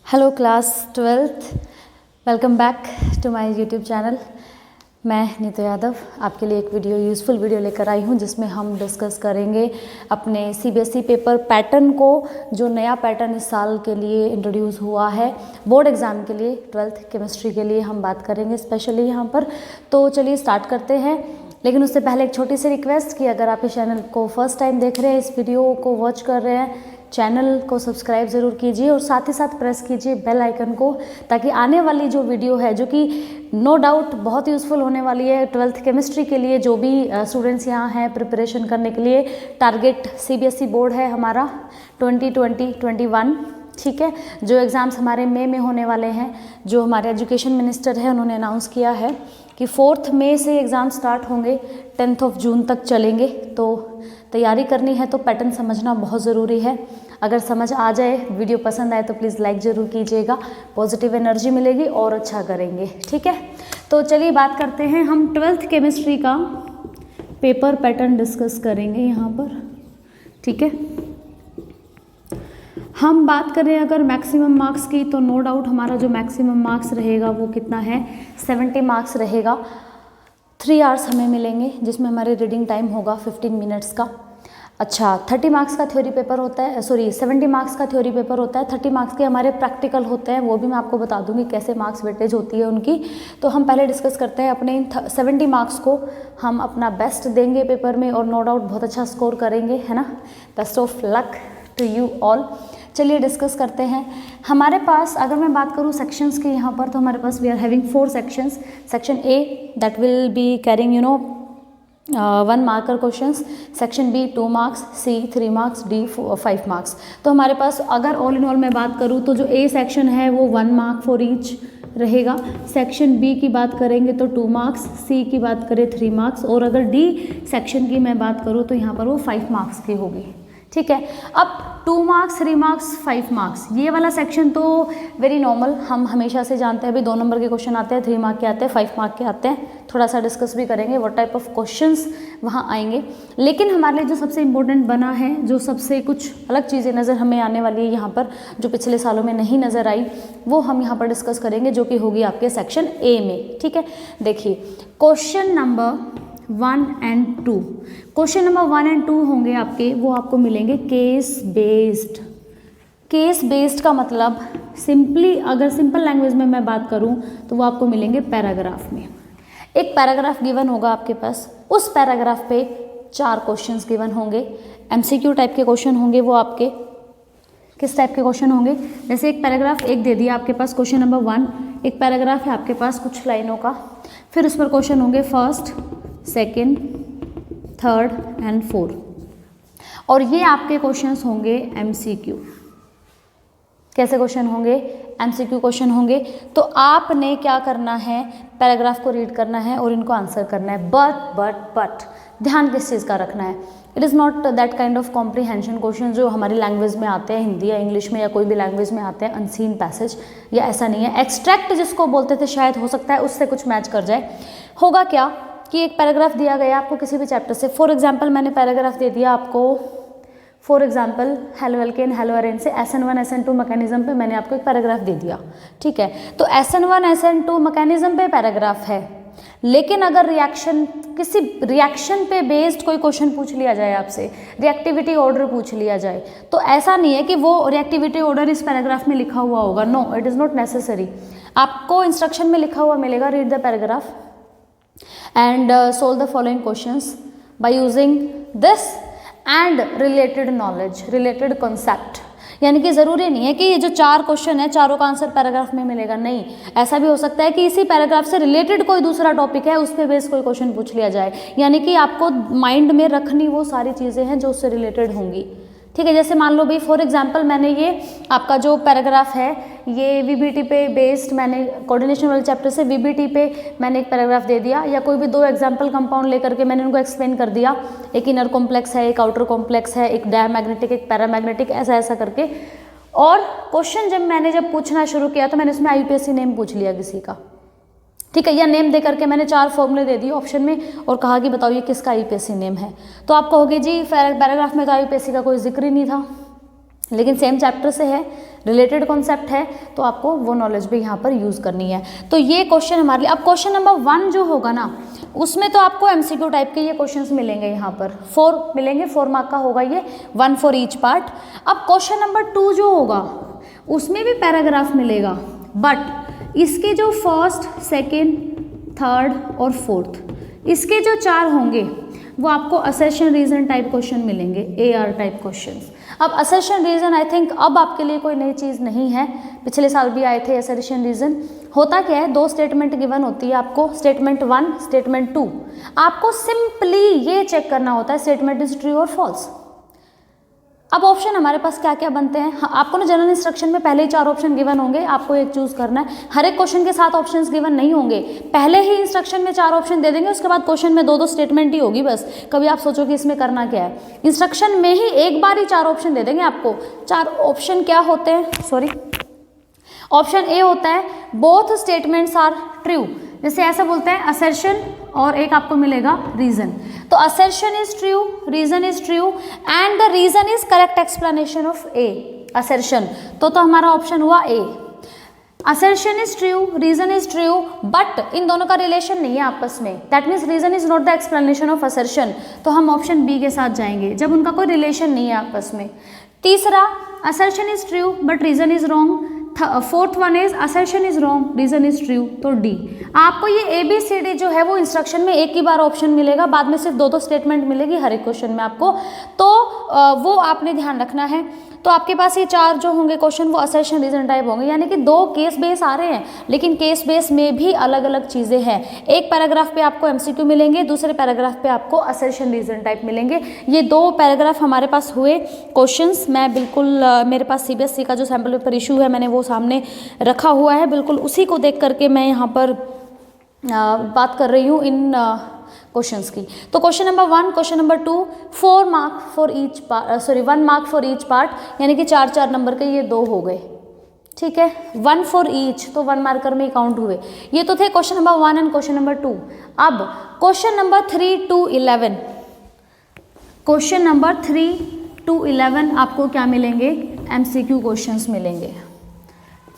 Hello class 12th, welcome back to my YouTube channel. मैं नीतू यादव आपके लिए एक यूज़फुल वीडियो लेकर आई हूँ जिसमें हम डिस्कस करेंगे अपने सीबीएसई पेपर पैटर्न को, जो नया पैटर्न इस साल के लिए इंट्रोड्यूस हुआ है बोर्ड एग्ज़ाम के लिए। 12th केमिस्ट्री के लिए हम बात करेंगे स्पेशली यहाँ पर। तो चलिए स्टार्ट करते हैं, लेकिन उससे पहले एक छोटी सी रिक्वेस्ट कि अगर आप इस चैनल को फर्स्ट टाइम देख रहे हैं, इस वीडियो को वॉच कर रहे हैं, चैनल को सब्सक्राइब ज़रूर कीजिए और साथ ही साथ प्रेस कीजिए बेल आइकन को, ताकि आने वाली जो वीडियो है, जो कि नो डाउट बहुत यूज़फुल होने वाली है 12th केमिस्ट्री के लिए, जो भी स्टूडेंट्स यहाँ हैं प्रिपरेशन करने के लिए। टारगेट सीबीएसई बोर्ड है हमारा 2020-21, ठीक है। जो एग्ज़ाम्स हमारे मई में होने वाले हैं, जो हमारे एजुकेशन मिनिस्टर हैं उन्होंने अनाउंस किया है कि 4 मई से एग्ज़ाम स्टार्ट होंगे, 10 जून तक चलेंगे। तो तैयारी करनी है तो पैटर्न समझना बहुत ज़रूरी है। अगर समझ आ जाए, वीडियो पसंद आए तो प्लीज़ लाइक ज़रूर कीजिएगा, पॉजिटिव एनर्जी मिलेगी और अच्छा करेंगे, ठीक है। तो चलिए बात करते हैं, हम 12th केमिस्ट्री का पेपर पैटर्न डिस्कस करेंगे यहाँ पर, ठीक है। हम बात करें अगर मैक्सिमम मार्क्स की, तो नो डाउट हमारा जो मैक्सिमम मार्क्स रहेगा वो कितना है, 70 मार्क्स रहेगा। 3 आवर्स हमें मिलेंगे जिसमें हमारे रीडिंग टाइम होगा 15 मिनट्स का। अच्छा, 30 मार्क्स का थ्योरी पेपर होता है, 70 मार्क्स का थ्योरी पेपर होता है, 30 मार्क्स के हमारे प्रैक्टिकल होते हैं, वो भी मैं आपको बता दूंगी कैसे मार्क्स वेटेज होती है उनकी। तो हम पहले डिस्कस करते हैं अपने 70 मार्क्स को। हम अपना बेस्ट देंगे पेपर में और नो डाउट बहुत अच्छा स्कोर करेंगे, है ना। Best of luck to you all. चलिए डिस्कस करते हैं। हमारे पास अगर मैं बात करूँ सेक्शंस की यहाँ पर, तो हमारे पास we are having 4 sections. Section A that will be carrying 1 marker questions, section B 2 marks, C 3 marks, D 5 marks. तो हमारे पास अगर ऑल इन ऑल मैं बात करूँ तो जो ए सेक्शन है वो 1 मार्क फॉर ईच रहेगा। सेक्शन बी की बात करेंगे तो 2 मार्क्स, सी की बात करें 3 मार्क्स, और अगर डी सेक्शन की मैं बात करूँ तो यहाँ पर वो 5 मार्क्स की होगी, ठीक है। अब 2 मार्क्स, 3 मार्क्स, 5 मार्क्स, ये वाला सेक्शन तो वेरी नॉर्मल, हम हमेशा से जानते हैं। अभी 2 नंबर के क्वेश्चन आते हैं, 3 मार्क के आते हैं, 5 मार्क के आते हैं। थोड़ा सा डिस्कस भी करेंगे व्हाट टाइप ऑफ क्वेश्चंस वहाँ आएंगे। लेकिन हमारे लिए जो सबसे इम्पोर्टेंट बना है, जो सबसे कुछ अलग चीज़ें नज़र हमें आने वाली है यहाँ पर, जो पिछले सालों में नहीं नज़र आई, वो हम यहाँ पर डिस्कस करेंगे, जो कि होगी आपके सेक्शन ए में, ठीक है। देखिए question number 1 and 2, question number 1 and 2 होंगे आपके, वो आपको मिलेंगे केस बेस्ड। केस बेस्ड का मतलब सिंपली, अगर सिंपल लैंग्वेज में मैं बात करूं तो वो आपको मिलेंगे पैराग्राफ में। एक पैराग्राफ गिवन होगा आपके पास, उस पैराग्राफ पे 4 क्वेश्चंस गिवन होंगे। एमसीक्यू टाइप के क्वेश्चन होंगे वो आपके। किस टाइप के क्वेश्चन होंगे, जैसे एक पैराग्राफ एक दे दिया आपके पास, क्वेश्चन नंबर 1, एक पैराग्राफ है आपके पास कुछ लाइनों का, फिर उस पर क्वेश्चन होंगे फर्स्ट, सेकेंड, थर्ड एंड 4, और ये आपके क्वेश्चंस होंगे एमसीक्यू। कैसे क्वेश्चन होंगे, एमसीक्यू क्वेश्चन होंगे। तो आपने क्या करना है, पैराग्राफ को रीड करना है और इनको आंसर करना है। बट ध्यान किस चीज़ का रखना है, it is not that kind of comprehension question जो हमारी लैंग्वेज में आते हैं, हिंदी या इंग्लिश में या कोई भी लैंग्वेज में आते हैं, अनसीन पैसेज, या ऐसा नहीं है। एक्सट्रैक्ट जिसको बोलते थे, शायद हो सकता है उससे कुछ मैच कर जाए। होगा क्या कि एक पैराग्राफ दिया गया आपको किसी भी चैप्टर से, फॉर एग्जांपल मैंने पैराग्राफ दे दिया आपको, for example haloalkane haloarene से SN1 SN2 मैकेनिज्म पे मैंने आपको एक पैराग्राफ दे दिया, ठीक है। तो SN1 SN2 मैकेनिज्म पे पैराग्राफ है, लेकिन अगर किसी रिएक्शन पे बेस्ड कोई क्वेश्चन पूछ लिया जाए आपसे, रिएक्टिविटी ऑर्डर पूछ लिया जाए, तो ऐसा नहीं है कि वो रिएक्टिविटी ऑर्डर इस पैराग्राफ में लिखा हुआ होगा। No, it is not necessary. आपको इंस्ट्रक्शन में लिखा हुआ मिलेगा, read the paragraph and solve the following questions by using this and related knowledge, related concept। यानी कि ज़रूरी नहीं है कि ये जो 4 क्वेश्चन है, चारों का आंसर पैराग्राफ में मिलेगा, नहीं। ऐसा भी हो सकता है कि इसी पैराग्राफ से रिलेटेड कोई दूसरा टॉपिक है, उस पर बेस कोई क्वेश्चन पूछ लिया जाए। यानी कि आपको माइंड में रखनी वो सारी चीज़ें हैं जो उससे रिलेटेड होंगी, ठीक है। जैसे मान लो भाई फॉर एग्जांपल मैंने ये आपका जो पैराग्राफ है, ये वीबीटी पे बेस्ड, मैंने कोऑर्डिनेशन वाले चैप्टर से वीबीटी पे मैंने एक पैराग्राफ दे दिया, या कोई भी 2 एग्जांपल कंपाउंड लेकर के मैंने उनको एक्सप्लेन कर दिया। एक इनर कॉम्प्लेक्स है, एक आउटर कॉम्प्लेक्स है, एक डायमैग्नेटिक, एक पैरामैग्नेटिक, ऐसा करके। और क्वेश्चन जब पूछना शुरू किया तो मैंने उसमें IUPAC नेम पूछ लिया किसी का, ठीक है, या नेम दे करके मैंने 4 फॉर्मूले दे दिए ऑप्शन में और कहा कि बताओ ये किसका IUPAC नेम है। तो आप कहोगे जी पैराग्राफ में तो IUPAC का कोई जिक्र ही नहीं था, लेकिन सेम चैप्टर से है, रिलेटेड कॉन्सेप्ट है तो आपको वो नॉलेज भी यहाँ पर यूज़ करनी है। तो ये क्वेश्चन हमारे लिए, अब क्वेश्चन नंबर 1 जो होगा ना उसमें तो आपको MCQ टाइप के ये क्वेश्चंस मिलेंगे, यहाँ पर 4 मिलेंगे, 4 मार्क का होगा ये, 1 फॉर ईच पार्ट। अब क्वेश्चन नंबर 2 जो होगा उसमें भी पैराग्राफ मिलेगा, बट इसके जो फर्स्ट, सेकेंड, थर्ड और फोर्थ इसके जो 4 होंगे वो आपको असर्शन रीजन टाइप क्वेश्चन मिलेंगे, AR टाइप क्वेश्चंस। अब असर्शन रीजन आई थिंक अब आपके लिए कोई नई चीज़ नहीं है, पिछले साल भी आए थे असर्शन रीजन। होता क्या है, 2 स्टेटमेंट गिवन होती है आपको, स्टेटमेंट 1, स्टेटमेंट 2। आपको सिंपली ये चेक करना होता है स्टेटमेंट इज ट्रू और फॉल्स। अब ऑप्शन हमारे पास क्या क्या बनते हैं, आपको ना जनरल इंस्ट्रक्शन में पहले ही 4 ऑप्शन गिवन होंगे, आपको एक चूज करना है। हर एक क्वेश्चन के साथ ऑप्शंस गिवन नहीं होंगे, पहले ही इंस्ट्रक्शन में 4 ऑप्शन दे देंगे, उसके बाद क्वेश्चन में 2-2 स्टेटमेंट ही होगी बस। कभी आप सोचो कि इसमें करना क्या है, इंस्ट्रक्शन में ही एक बार ही 4 ऑप्शन दे देंगे आपको। 4 ऑप्शन क्या होते हैं, सॉरी, ऑप्शन ए होता है बोथ स्टेटमेंट्स आर ट्रू, जैसे ऐसा बोलते हैं असर्शन, और एक आपको मिलेगा रीजन। तो assertion is true, reason is true and the reason is correct explanation of a assertion. तो हमारा ऑप्शन हुआ A. Assertion is true, reason is true, but इन दोनों का रिलेशन नहीं है आपस में, that means reason is not the explanation of assertion, तो हम ऑप्शन बी के साथ जाएंगे जब उनका कोई रिलेशन नहीं है आपस में। तीसरा, assertion is true but reason is wrong. Fourth one is assertion is wrong, reason is true, तो डी। आपको ये ABCD जो है वो इंस्ट्रक्शन में एक ही बार ऑप्शन मिलेगा, बाद में सिर्फ 2-2 स्टेटमेंट मिलेगी हर एक क्वेश्चन में आपको, तो वो आपने ध्यान रखना है। तो आपके पास ये 4 जो होंगे क्वेश्चन वो असर्शन रीजन टाइप होंगे, यानी कि 2 केस बेस आ रहे हैं, लेकिन केस बेस में भी अलग अलग चीज़ें हैं। एक पैराग्राफ पे आपको MCQ मिलेंगे, दूसरे पैराग्राफ पे आपको असर्शन रीजन टाइप मिलेंगे। ये 2 पैराग्राफ हमारे पास हुए क्वेश्चंस, मैं बिल्कुल मेरे पास CBSE का जो सैम्पल पेपर इशू है मैंने वो सामने रखा हुआ है, बिल्कुल उसी को देख करके मैं यहाँ पर बात कर रही हूँ इन क्वेश्चंस की। तो question number 1, question number 2, 4 mark for each part, sorry 1 mark for each part, यानी कि 4-4 नंबर के ये 2 हो गए, ठीक है, 1 फॉर ईच, तो 1 मार्कर में काउंट हुए। ये तो थे question number 1 and question number 2। अब question number 3 to 11, question number 3 to 11 आपको क्या मिलेंगे, MCQ क्वेश्चंस मिलेंगे।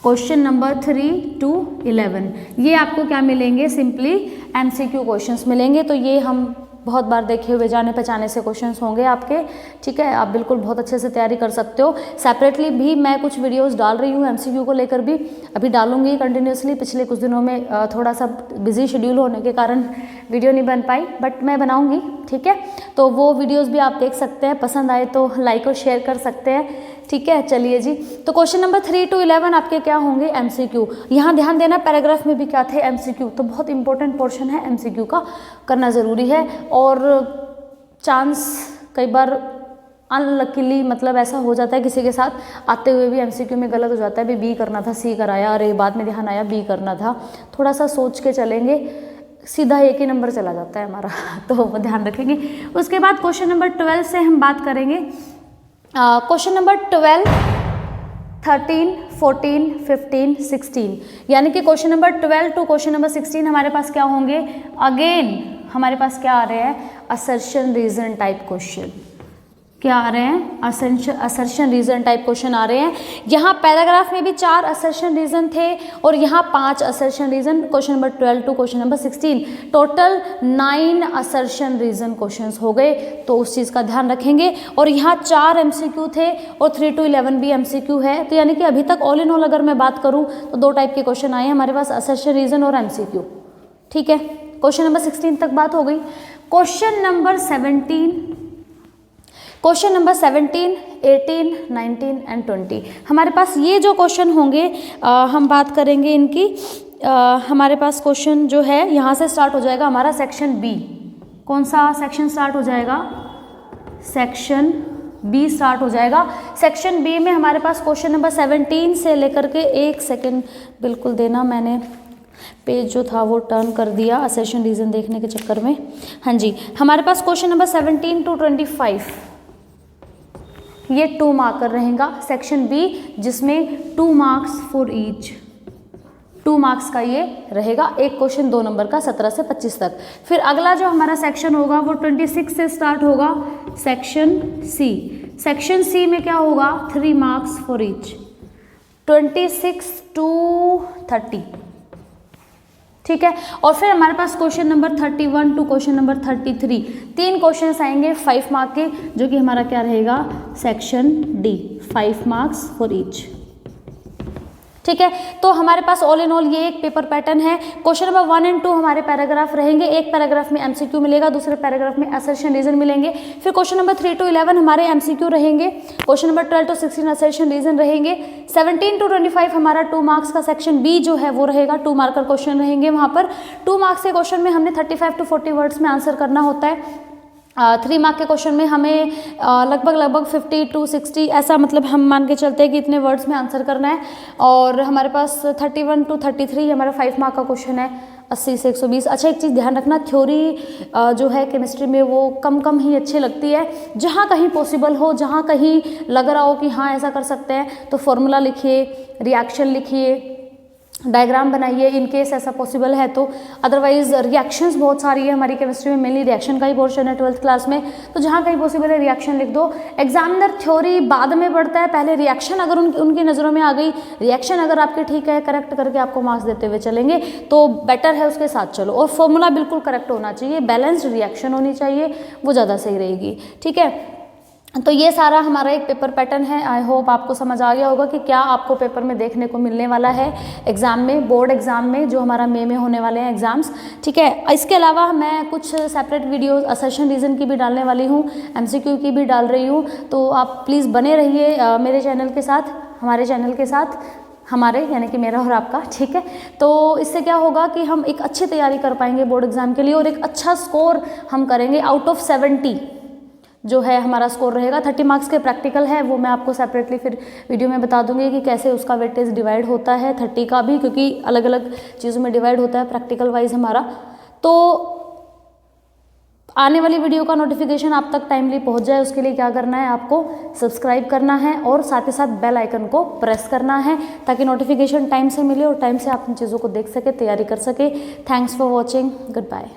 क्वेश्चन नंबर 3 to 11 ये आपको क्या मिलेंगे, सिंपली MCQ क्वेश्चंस मिलेंगे। तो ये हम बहुत बार देखे हुए जाने पहचाने से क्वेश्चंस होंगे आपके, ठीक है, आप बिल्कुल बहुत अच्छे से तैयारी कर सकते हो। सेपरेटली भी मैं कुछ वीडियोस डाल रही हूँ MCQ को लेकर भी, अभी डालूंगी कंटिन्यूसली। पिछले कुछ दिनों में थोड़ा सा बिजी शेड्यूल होने के कारण वीडियो नहीं बन पाई, बट मैं बनाऊंगी, ठीक है। तो वो वीडियोस भी आप देख सकते हैं, पसंद आए तो लाइक और शेयर कर सकते हैं, ठीक है। चलिए जी, तो क्वेश्चन नंबर 3 to 11 आपके क्या होंगे, MCQ। यहाँ ध्यान देना पैराग्राफ में भी क्या थे, MCQ, तो बहुत इंपॉर्टेंट पोर्शन है, MCQ का करना ज़रूरी है। और चांस कई बार अनलकीली मतलब ऐसा हो जाता है किसी के साथ, आते हुए भी MCQ में गलत हो जाता है, भी B करना था C कराया, अरे बाद में ध्यान आया B करना था। थोड़ा सा सोच के चलेंगे, सीधा एक ही नंबर चला जाता है हमारा, तो वो ध्यान रखेंगे। उसके बाद क्वेश्चन नंबर 12 से हम बात करेंगे। क्वेश्चन नंबर 12, 13, 14, 15, 16, यानी कि question number 12 to question number 16 हमारे पास क्या होंगे, अगेन हमारे पास क्या आ रहे हैं, असर्शन रीजन टाइप क्वेश्चन। क्या आ रहे हैं, असर्शन रीजन टाइप क्वेश्चन आ रहे हैं। यहाँ पैराग्राफ में भी 4 असर्शन रीजन थे और यहाँ 5 assertion reason, question number 12 to question number 16, total 9 assertion reason questions हो गए, तो उस चीज़ का ध्यान रखेंगे। और यहाँ 4 MCQ थे और 3 to 11 भी MCQ है, तो यानी कि अभी तक ऑल इन ऑल अगर मैं बात करूँ तो 2 टाइप के क्वेश्चन आए हैं हमारे पास, असर्शन रीजन और MCQ, ठीक है। क्वेश्चन नंबर 16 तक बात हो गई। Question number 17, question number 17, 18, 19 and 20 हमारे पास ये जो क्वेश्चन होंगे हम बात करेंगे इनकी। हमारे पास क्वेश्चन जो है यहाँ से स्टार्ट हो जाएगा हमारा सेक्शन B। कौन सा सेक्शन स्टार्ट हो जाएगा, सेक्शन B स्टार्ट हो जाएगा। सेक्शन B में हमारे पास क्वेश्चन नंबर 17 से लेकर के, एक सेकेंड बिल्कुल देना, मैंने पेज जो था वो टर्न कर दिया असर्शन रीजन देखने के चक्कर में। हाँ जी, हमारे पास क्वेश्चन नंबर 17 to 25 ये 2 मार्कर रहेगा सेक्शन B, जिसमें 2 मार्क्स फॉर ईच, 2 मार्क्स का ये रहेगा। एक क्वेश्चन 2 नंबर का 17 से 25 तक। फिर अगला जो हमारा सेक्शन होगा वो 26 से स्टार्ट होगा, सेक्शन C। सेक्शन C में क्या होगा, 3 मार्क्स फॉर ईच, 26 to 30, ठीक है। और फिर हमारे पास question number 31 to question number 33, 3 questions आएंगे 5 मार्क के, जो कि हमारा क्या रहेगा, section D, 5 marks for each, ठीक है। तो हमारे पास ऑल इन ऑल ये एक पेपर पैटर्न है। क्वेश्चन नंबर 1 एंड 2 हमारे पैराग्राफ रहेंगे, एक पैराग्राफ में एमसीक्यू मिलेगा, दूसरे पैराग्राफ में असर्शन रीजन मिलेंगे। फिर क्वेश्चन नंबर 3 to 11 हमारे एमसीक्यू रहेंगे, question number 12 to 16 assertion reason रहेंगे। 17 to 25 हमारा 2 मार्क्स का सेक्शन बी जो है वो रहेगा, 2 मार्कर क्वेश्चन रहेंगे। वहाँ पर 2 मार्क्स के क्वेश्चन में हमने 35 to 40 वर्ड्स में आंसर करना होता है। 3 मार्क के क्वेश्चन में हमें लगभग 50 to 60 ऐसा, मतलब हम मान के चलते हैं कि इतने वर्ड्स में आंसर करना है। और हमारे पास 31 to 33 हमारा 5 मार्क का क्वेश्चन है, 80 से 120। अच्छा, एक चीज़ ध्यान रखना, थ्योरी जो है केमिस्ट्री में वो कम ही अच्छी लगती है। जहाँ कहीं पॉसिबल हो, जहाँ कहीं लग रहा हो कि हाँ ऐसा कर सकते हैं, तो फॉर्मूला लिखिए, रिएक्शन लिखिए, डायग्राम बनाइए इन केस ऐसा पॉसिबल है तो। अदरवाइज रिएक्शंस बहुत सारी है हमारी केमिस्ट्री में, मेनली रिएक्शन का ही पोर्शन है 12th क्लास में, तो जहाँ कहीं पॉसिबल है रिएक्शन लिख दो। एग्जामिनर थ्योरी बाद में पढ़ता है, पहले रिएक्शन अगर उनकी नज़रों में आ गई, रिएक्शन अगर आपके ठीक है, करेक्ट करके आपको मार्क्स देते हुए चलेंगे तो बेटर है, उसके साथ चलो। और फॉर्मूला बिल्कुल करेक्ट होना चाहिए, बैलेंस्ड रिएक्शन होनी चाहिए, वो ज़्यादा सही रहेगी, ठीक है। तो ये सारा हमारा एक पेपर पैटर्न है। आई होप आपको समझ आ गया होगा कि क्या आपको पेपर में देखने को मिलने वाला है एग्ज़ाम में, बोर्ड एग्ज़ाम में, जो हमारा मई में होने वाले हैं एग्ज़ाम्स, ठीक है। इसके अलावा मैं कुछ सेपरेट वीडियोस असर्शन रीजन की भी डालने वाली हूँ, एमसीक्यू की भी डाल रही हूँ, तो आप प्लीज़ बने रहिए मेरे चैनल के साथ, हमारे चैनल के साथ, हमारे यानी कि मेरा और आपका, ठीक है। तो इससे क्या होगा कि हम एक अच्छी तैयारी कर पाएंगे बोर्ड एग्ज़ाम के लिए, और एक अच्छा स्कोर हम करेंगे। आउट ऑफ 70 जो है हमारा स्कोर रहेगा। 30 मार्क्स के प्रैक्टिकल है, वो मैं आपको सेपरेटली फिर वीडियो में बता दूंगी कि कैसे उसका वेटेज डिवाइड होता है, 30 का भी, क्योंकि अलग अलग चीज़ों में डिवाइड होता है प्रैक्टिकल वाइज हमारा। तो आने वाली वीडियो का नोटिफिकेशन आप तक टाइमली पहुंच जाए, उसके लिए क्या करना है, आपको सब्सक्राइब करना है और साथ ही साथ बेल आइकन को प्रेस करना है, ताकि नोटिफिकेशन टाइम से मिले और टाइम से आप इन चीज़ों को देख सके, तैयारी कर सके। Thanks for watching, good bye.